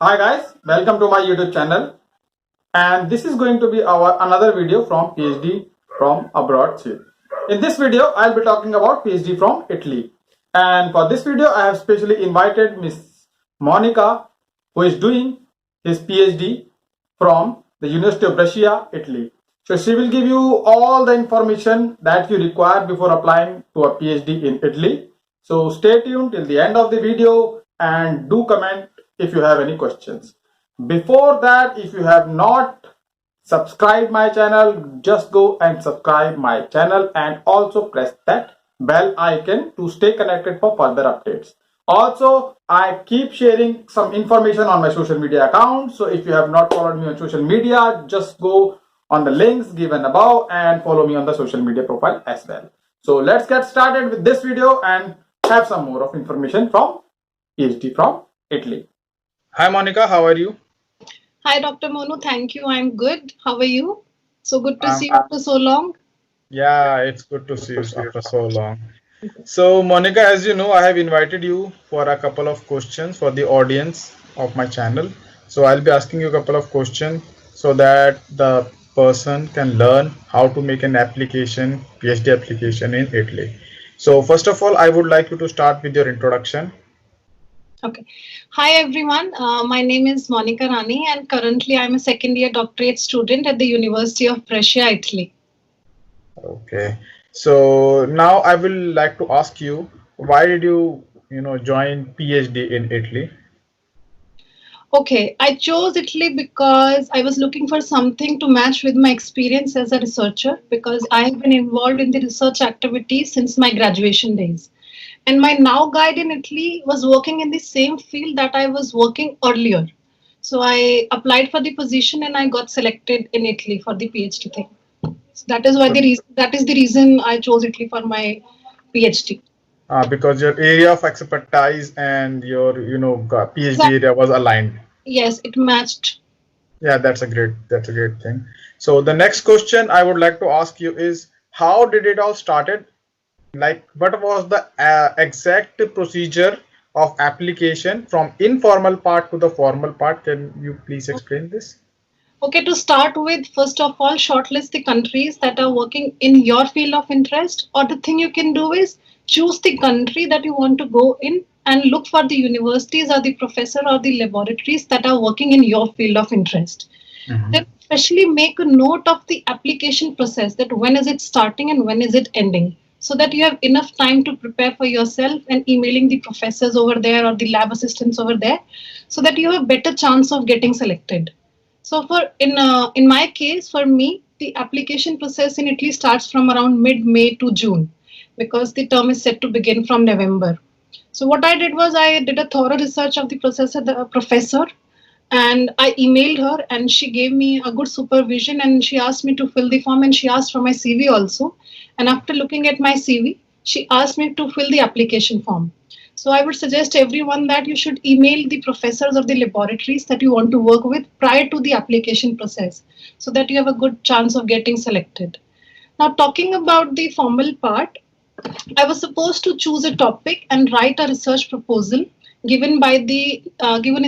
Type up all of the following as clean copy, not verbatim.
Hi guys, welcome to my YouTube channel, and this is going to be our another video from PhD from abroad. In this video, I'll be talking about PhD from Italy, and for this video, I have specially invited Miss Monica, who is doing his PhD from the University of Brescia, Italy. So she will give you all the information that you require before applying to a PhD in Italy. So stay tuned till the end of the video and do comment if you have any questions. Before that, if you have not subscribed my channel, just go and subscribe my channel and also press that bell icon to stay connected for further updates. Also, I keep sharing some information on my social media account. So if you have not followed me on social media, just go on the links given above and follow me on the social media profile as well. So let's get started with this video and have some more of information from PhD from Italy. Hi Monica, how are you? Hi, Dr. Monu. Thank you. I'm good. How are you? So good to see you after so long. Yeah, it's good to see you after so long. So, Monica, as you know, I have invited you for a couple of questions for the audience of my channel. So, I'll be asking you a couple of questions so that the person can learn how to make an application, PhD application in Italy. So, first of all, I would like you to start with your introduction. Okay. Hi, everyone. My name is MONIKA RANI, and currently I'm a second year doctorate student at the University of Brescia, Italy. Okay. So now I will like to ask you, why did you join PhD in Italy? Okay, I chose Italy because I was looking for something to match with my experience as a researcher because I have been involved in the research activities since my graduation days. And my now guide in Italy was working in the same field that I was working earlier. So I applied for the position and I got selected in Italy for the PhD thing. So that is why that is the reason I chose Italy for my PhD. Because your area of expertise and your PhD area was aligned. Yes, it matched. Yeah, that's a great thing. So the next question I would like to ask you is, how did it all started? Like, what was the exact procedure of application from informal part to the formal part? Can you please explain this? Okay, to start with, first of all, shortlist the countries that are working in your field of interest. Or the thing you can do is choose the country that you want to go in and look for the universities or the professor or the laboratories that are working in your field of interest. Then especially make a note of the application process, that when is it starting and when is it ending, so that you have enough time to prepare for yourself and emailing the professors over there or the lab assistants over there, so that you have a better chance of getting selected. So for in my case, for me, the application process in Italy starts from around mid-May to June, because the term is set to begin from November. So what I did was I did a thorough research of the professor, and I emailed her, and she gave me a good supervision, and she asked me to fill the form, and she asked for my CV also. And after looking at my CV, she asked me to fill the application form. So I would suggest everyone that you should email the professors of the laboratories that you want to work with prior to the application process, so that you have a good chance of getting selected. Now, talking about the formal part, I was supposed to choose a topic and write a research proposal given in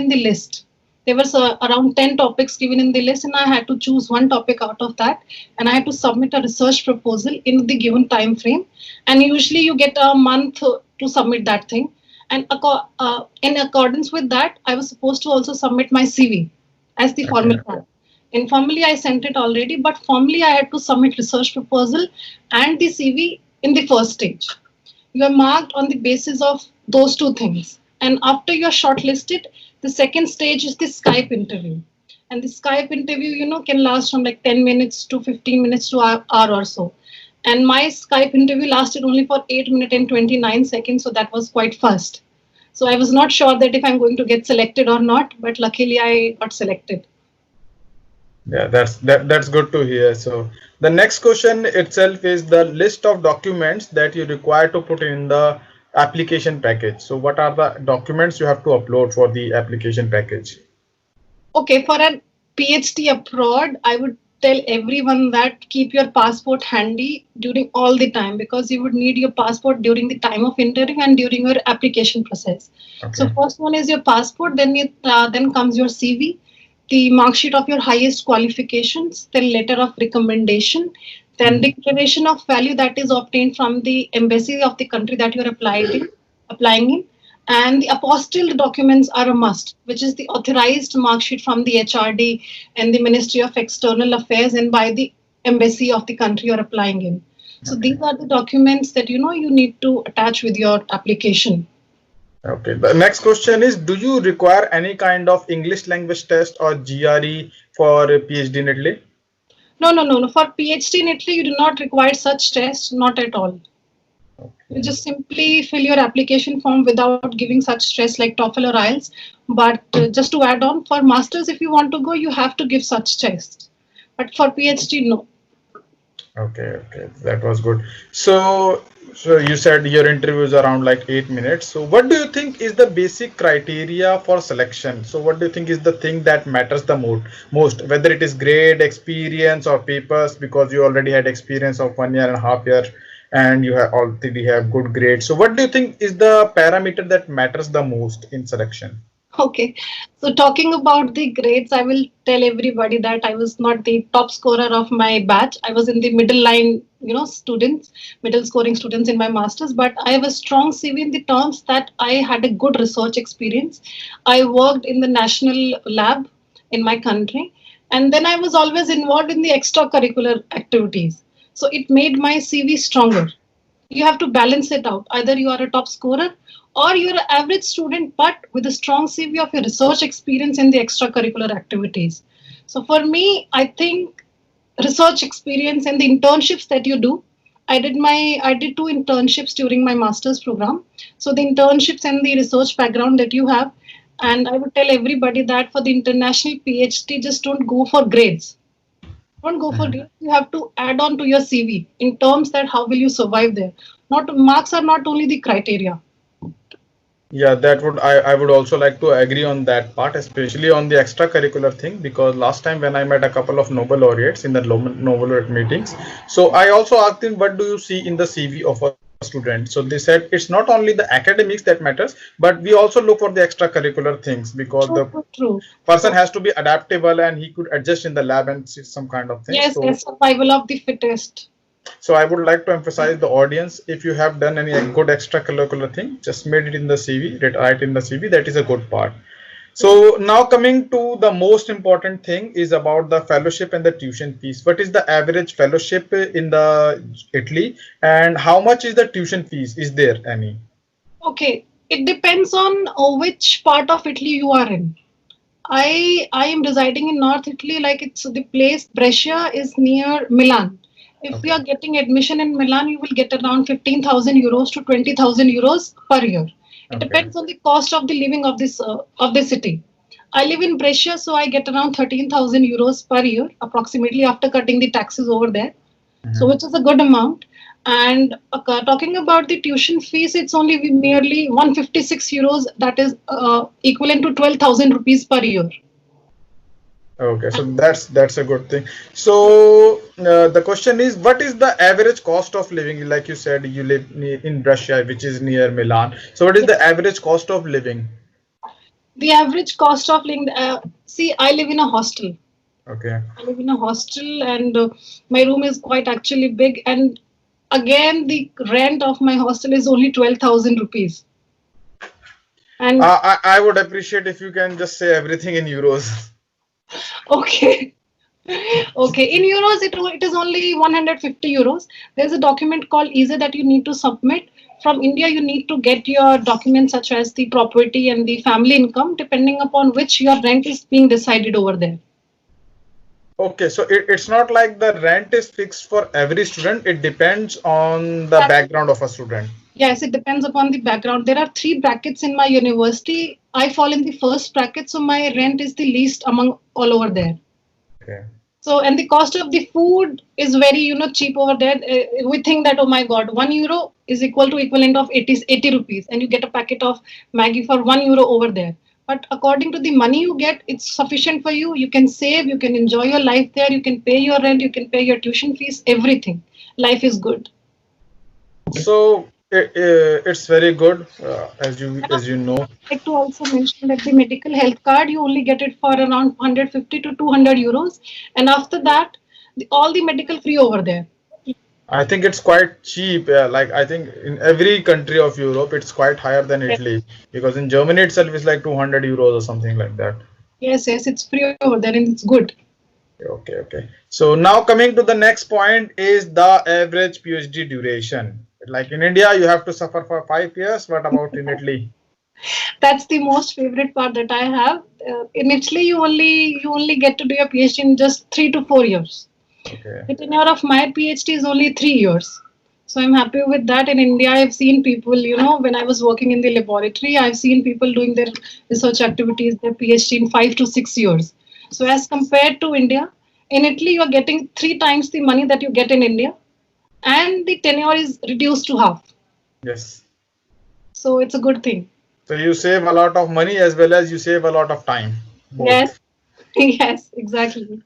the list. There was around 10 topics given in the list, and I had to choose one topic out of that, and I had to submit a research proposal in the given time frame. And usually, you get a month to submit that thing. And in accordance with that, I was supposed to also submit my CV as the formal part. Informally, I sent it already, but formally, I had to submit research proposal and the CV in the first stage. You are marked on the basis of those two things. And after you are shortlisted, the second stage is the Skype interview. And the Skype interview, can last from like 10 minutes to 15 minutes to an hour or so. And my Skype interview lasted only for 8 minutes and 29 seconds, so that was quite fast. So I was not sure that if I'm going to get selected or not, but luckily I got selected. Yeah, that's good to hear. So the next question itself is the list of documents that you require to put in the application package. So what are the documents you have to upload for the application package? Okay, for a PhD abroad, I would tell everyone that keep your passport handy during all the time, because you would need your passport during the time of interview and during your application process. So Okay. first one is your passport, then comes your CV, the mark sheet of your highest qualifications, then letter of recommendation, then Mhm. declaration of value that is obtained from the embassy of the country that you are applying in, and the apostilled documents are a must, which is the authorized mark sheet from the HRD and the Ministry of External Affairs and by the embassy of the country you're applying in. So Okay. these are the documents that you need to attach with your application. Okay. The next question is, do you require any kind of English language test or GRE for a PhD in Italy? No, no, no, no. For PhD in Italy, you do not require such tests, not at all. You Okay. just simply fill your application form without giving such stress like TOEFL or IELTS. But just to add on, for masters, if you want to go, you have to give such tests. But for PhD, no. Okay, okay, that was good. So you said your interview is around like 8 minutes. So what do you think is the basic criteria for selection? So what do you think is the thing that matters the most, whether it is grade, experience, or papers, because you already had experience of 1 year and a half year, and you have already have good grades. So what do you think is the parameter that matters the most in selection? Okay. So talking about the grades, I will tell everybody that I was not the top scorer of my batch. I was in the middle line, students, middle scoring students in my masters, but I have a strong CV in the terms that I had a good research experience. I worked in the national lab in my country, and then I was always involved in the extracurricular activities. So it made my CV stronger. You have to balance it out. Either you are a top scorer or you're an average student, but with a strong CV of your research experience in the extracurricular activities. So for me, I think research experience and the internships that you do. I did two internships during my master's program. So the internships and the research background that you have, and I would tell everybody that for the international PhD, just don't go for grades. Don't go for grades. You have to add on to your CV in terms that how will you survive there. Not marks are not only the criteria. Yeah, that would I would also like to agree on that part, especially on the extracurricular thing, because last time when I met a couple of Nobel laureates in the Nobel laureate meetings, so I also asked them, what do you see in the CV of a student? So they said it's not only the academics that matters, but we also look for the extracurricular things, because the True, true, true. person has to be adaptable and he could adjust in the lab and see some kind of things. Yes, So yes, survival of the fittest. so I would like to emphasize the audience, if you have done any good extracurricular thing, just made it in the CV, write in the CV, that is a good part. So now coming to the most important thing is about the fellowship and the tuition fees. What is the average fellowship in the Italy, and how much is the tuition fees? Is there any? Okay, it depends on which part of Italy you are in. I am residing in North Italy, like it's the place Brescia is near Milan. If you Okay. are getting admission in Milan, you will get around 15,000 euros to 20,000 euros per year. It Okay. depends on the cost of the living of the city. I live in Brescia, so I get around 13,000 euros per year, approximately after cutting the taxes over there. So Mhm. which is a good amount. And talking about the tuition fees, it's only merely 156 euros, that is equivalent to 12,000 rupees per year. Okay, so that's a good thing. So the question is, what is the average cost of living? Like you said, you live in Brescia, which is near Milan. So what is the average cost of living? The average cost of living, see, I live in a hostel. Okay. I live in a hostel, and my room is quite actually big. And again, the rent of my hostel is only 12,000 rupees. And I would appreciate if you can just say everything in euros. okay, okay, in euros, it is only 150 euros. There's a document called ESA that you need to submit. From India, you need to get your documents such as the property and the family income, depending upon which your rent is being decided over there. Okay, so it's not like the rent is fixed for every student. It depends on the That, background of a student. yes, it depends upon the background. There are three brackets in my university. I fall in the first bracket, so my rent is the least among all over there. Okay. So, and the cost of the food is very, cheap over there. We think that, oh my God, 1 euro is equal to equivalent of 80 rupees, and you get a packet of Maggie for 1 euro over there. But according to the money you get, it's sufficient for you. You can save, you can enjoy your life there, you can pay your rent, you can pay your tuition fees, everything. Life is good. So it's very good, as you know. Like to also mention that the medical health card, you only get it for around 150 to 200 euros, and after that all the medical free over there. I think it's quite cheap. Like I think in every country of Europe, it's quite higher than Yes, Italy because in Germany itself is like 200 euros or something like that. yes, it's free over there and it's good. Okay, okay. So now coming to the next point is the average PhD duration. Like in India, you have to suffer for 5 years. What about in Italy? That's the most favorite part that I have. In Italy, you only get to do your PhD in just 3 to 4 years. Okay. The tenure of my PhD is only 3 years. So I'm happy with that. In India, I've seen people, when I was working in the laboratory, I've seen people doing their research activities, their PhD in 5 to 6 years. So as compared to India, in Italy, you're getting 3 times the money that you get in India, and the tenure is reduced to half. Yes. So it's a good thing. So you save a lot of money as well as you save a lot of time, Yes, both. yes, exactly.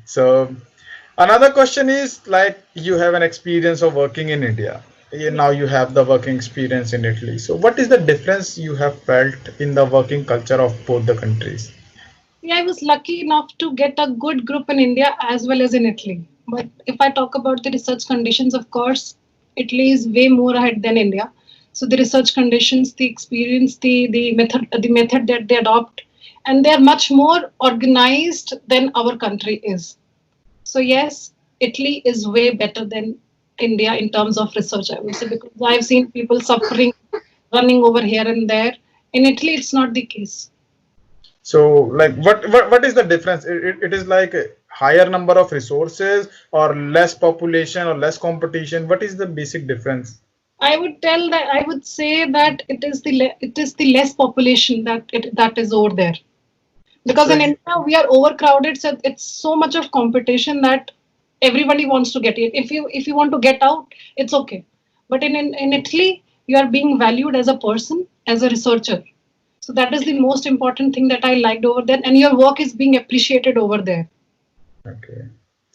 So another question is like you have an experience of working in India. Now you have the working experience in Italy. So what is the difference you have felt in the working culture of both the countries? Yeah, I was lucky enough to get a good group in India as well as in Italy. But if I talk about the research conditions, of course, Italy is way more ahead than India. So the research conditions, the experience, the method that they adopt, and they are much more organized than our country is. So yes, Italy is way better than India in terms of research, I would say, because I've seen people suffering, running over here and there. In Italy, it's not the case. So like what is the difference? It is like a higher number of resources or less population or less competition. What is the basic difference? I would say that it is the less population that is over there, because So in India we are overcrowded, so it's so much of competition that everybody wants to get in. If you want to get out, it's okay, but in Italy you are being valued as a person, as a researcher. So that is the most important thing that I liked over there, and your work is being appreciated over there. okay.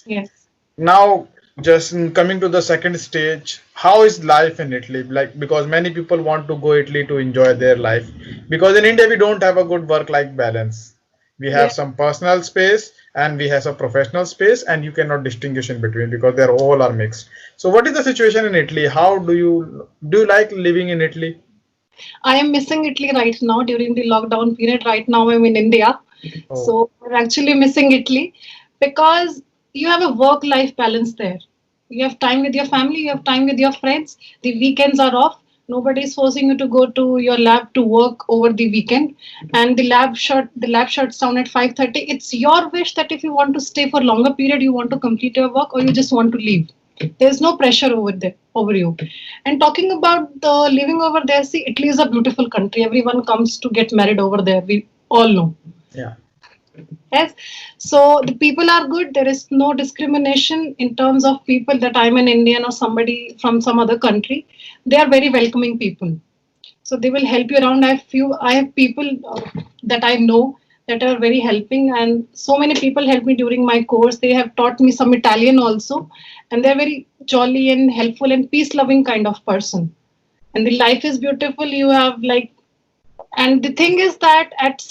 Yes. Now just coming to the second stage, how is life in Italy? Like because many people want to go Italy to enjoy their life. Because in India we don't have a good work-life balance. We have Yeah. some personal space and we have some professional space, and you cannot distinguish in between because they're all are mixed. So what is the situation in Italy? How do you like living in Italy? I am missing Italy right now during the lockdown period. Right now, I'm in India. Oh, So we're actually missing Italy because you have a work life balance there. You have time with your family, you have time with your friends. The weekends are off. Nobody is forcing you to go to your lab to work over the weekend. And the lab shuts down at 5:30. It's your wish that if you want to stay for longer period, you want to complete your work, or you just want to leave. There's no pressure over there over you. And talking about the living over there, see, Italy is a beautiful country. Everyone comes to get married over there. We all know. yeah. Yes. So the people are good. There is no discrimination in terms of people that I'm an Indian or somebody from some other country. They are very welcoming people. So they will help you around. I have people that I know that are very helping, and so many people helped me during my course. They have taught me some Italian also, and they're very jolly and helpful and peace loving kind of person. And the life is beautiful. You have like, and the thing is that at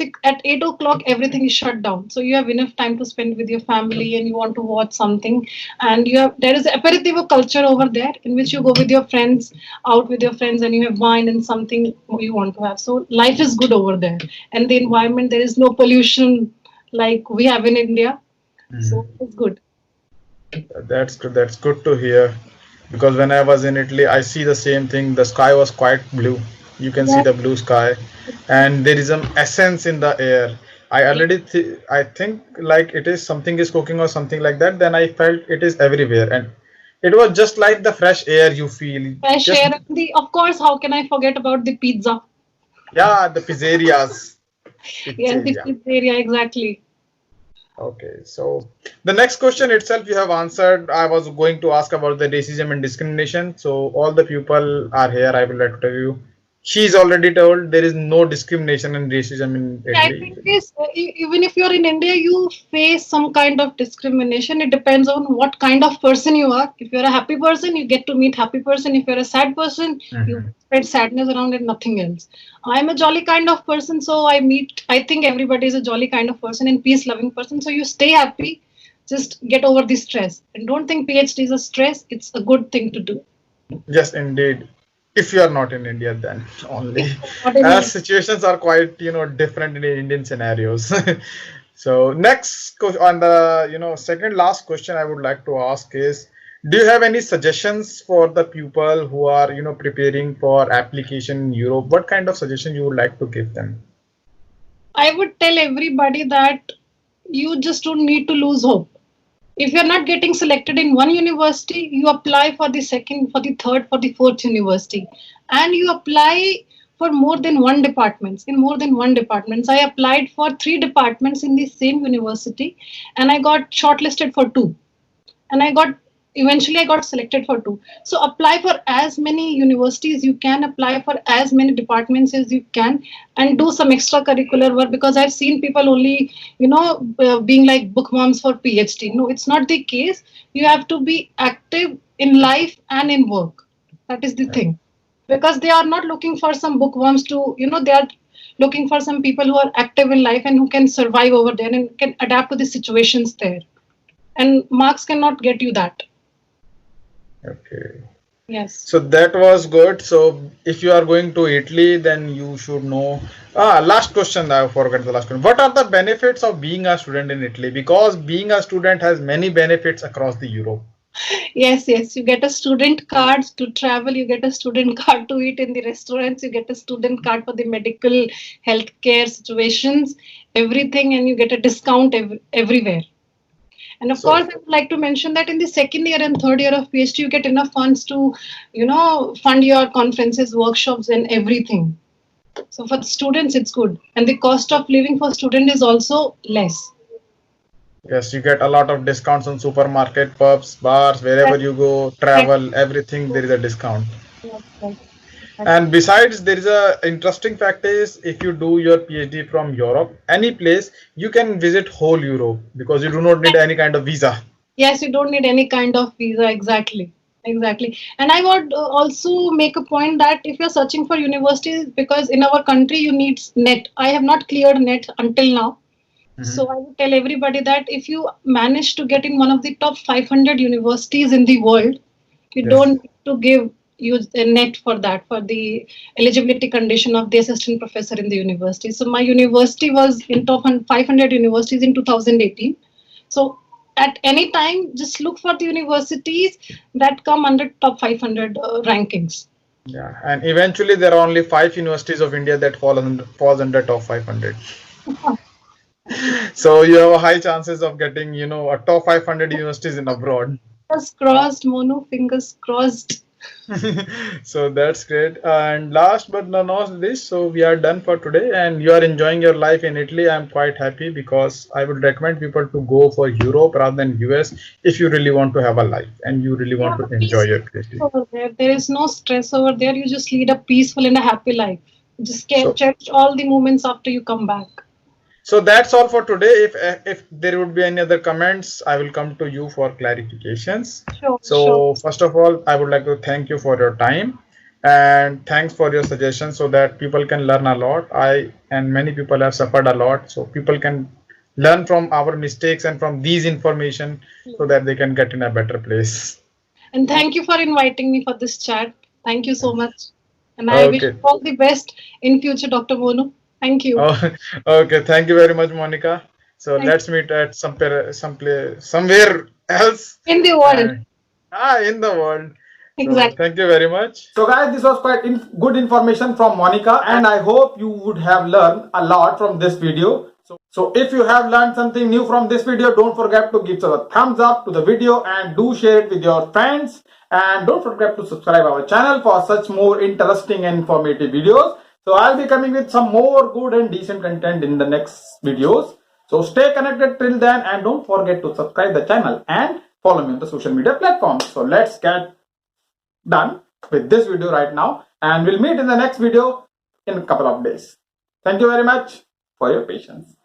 8 o'clock everything is shut down, so you have enough time to spend with your family, and you want to watch something, and there is aperitivo culture over there in which you go with your friends, out with your friends, and you have wine and something you want to have. So life is good over there, and the environment, there is no pollution like we have in India, so Mhm. it's good. That's good. That's good to hear. Because when I was in Italy, I see the same thing. The sky was quite blue. You can see Yeah, the blue sky, and there is some essence in the air. I think like it is something is cooking or something like that. Then I felt it is everywhere, and it was just like the fresh air you feel. I Just share the, of course, how can I forget about the pizza? yeah, the pizzerias, Yes, the pizzeria. pizza area, exactly. Okay, so the next question itself you have answered. I was going to ask about the racism and discrimination. So all the people are here. I will let to tell you. she's already told there is no discrimination and racism in I Italy. think is even if you're in India, you face some kind of discrimination. It depends on what kind of person you are. If you're a happy person, you get to meet happy person. If you're a sad person, you Mhm. spread sadness around and nothing else. I'm a jolly kind of person, so I think everybody is a jolly kind of person and peace loving person. So you stay happy, just get over the stress. And don't think PhD is a stress. It's a good thing to do. Yes, indeed. If you are not in India, then If only. you're not in As India. situations are quite, different in Indian scenarios. So next on the, second last question I would like to ask is, do you have any suggestions for the people who are, preparing for application in Europe? What kind of suggestion you would like to give them? I would tell everybody that you just don't need to lose hope. If you're not getting selected in one university, you apply for the second, for the third, for the fourth university, and you apply for more than one departments. In more than one departments, I applied for three departments in the same university, and I got shortlisted for two, and I got selected for two. So apply for as many universities you can, apply for as many departments as you can, and do some extracurricular work, because I've seen people only being like bookworms for PhD. No, it's not the case. You have to be active in life and in work. That is the thing, because they are not looking for some bookworms to, they are looking for some people who are active in life and who can survive over there and can adapt to the situations there, and marks cannot get you that. Okay. Yes. So that was good. So if you are going to Italy, then you should know. Last question, I forgot the last question. What are the benefits of being a student in Italy? Because being a student has many benefits across the Europe. Yes. You get a student card to travel, you get a student card to eat in the restaurants, you get a student card for the medical healthcare situations, everything, and you get a discount everywhere. And of course, So I would like to mention that in the second year and third year of PhD, you get enough funds to, fund your conferences, workshops, and everything. So for the students, it's good. And the cost of living for student is also less. yes, you get a lot of discounts on supermarket, pubs, bars, wherever That, you go, that, travel, everything there is a discount. that, And besides, there is a interesting fact is if you do your PhD from Europe, any place, you can visit whole Europe because you do not need any kind of visa. Yes, you don't need any kind of visa. Exactly. Exactly. And I would also make a point that if you're searching for universities, because in our country you need net. I have not cleared net until now. So Mhm. I would tell everybody that if you manage to get in one of the top 500 universities in the world, you Yes. don't need to use a net for that, for the eligibility condition of the assistant professor in the university. So my university was in top 500 universities in 2018. So at any time, just look for the universities that come under top 500 rankings. Yeah. And eventually there are only 5 universities of India that falls under top 500. So you have a high chances of getting, a top 500 universities in abroad. Fingers crossed, Monu, fingers crossed. So that's great. And last but not least, so we are done for today and you are enjoying your life in Italy. I'm quite happy because I would recommend people to go for Europe rather than US if you really want to have a life and you really You want have to a enjoy peaceful your life PhD. over there. There is no stress over there. You just lead a peaceful and a happy life. Just So cherish all the moments after you come back. So that's all for today. If there would be any other comments, I will come to you for clarifications. Sure, sure. So first of all, I would like to thank you for your time and thanks for your suggestions so that people can learn a lot. I and many people have suffered a lot, so people can learn from our mistakes and from these information so that they can get in a better place. And thank you for inviting me for this chat. Thank you so much. And I wish Okay. you all the best in future, Dr. Monu. Thank you. Oh, okay. Thank you very much, Monica. So Thank let's meet at some place somewhere else. In the world. And in the world. So Exactly. thank you very much. So guys, this was quite good information from Monica, and I hope you would have learned a lot from this video. So if you have learned something new from this video, don't forget to give a thumbs up to the video and do share it with your friends. And don't forget to subscribe our channel for such more interesting and informative videos. So I'll be coming with some more good and decent content in the next videos. So stay connected till then and don't forget to subscribe the channel and follow me on the social media platforms. So let's get done with this video right now. and we'll meet in the next video in a couple of days. Thank you very much for your patience.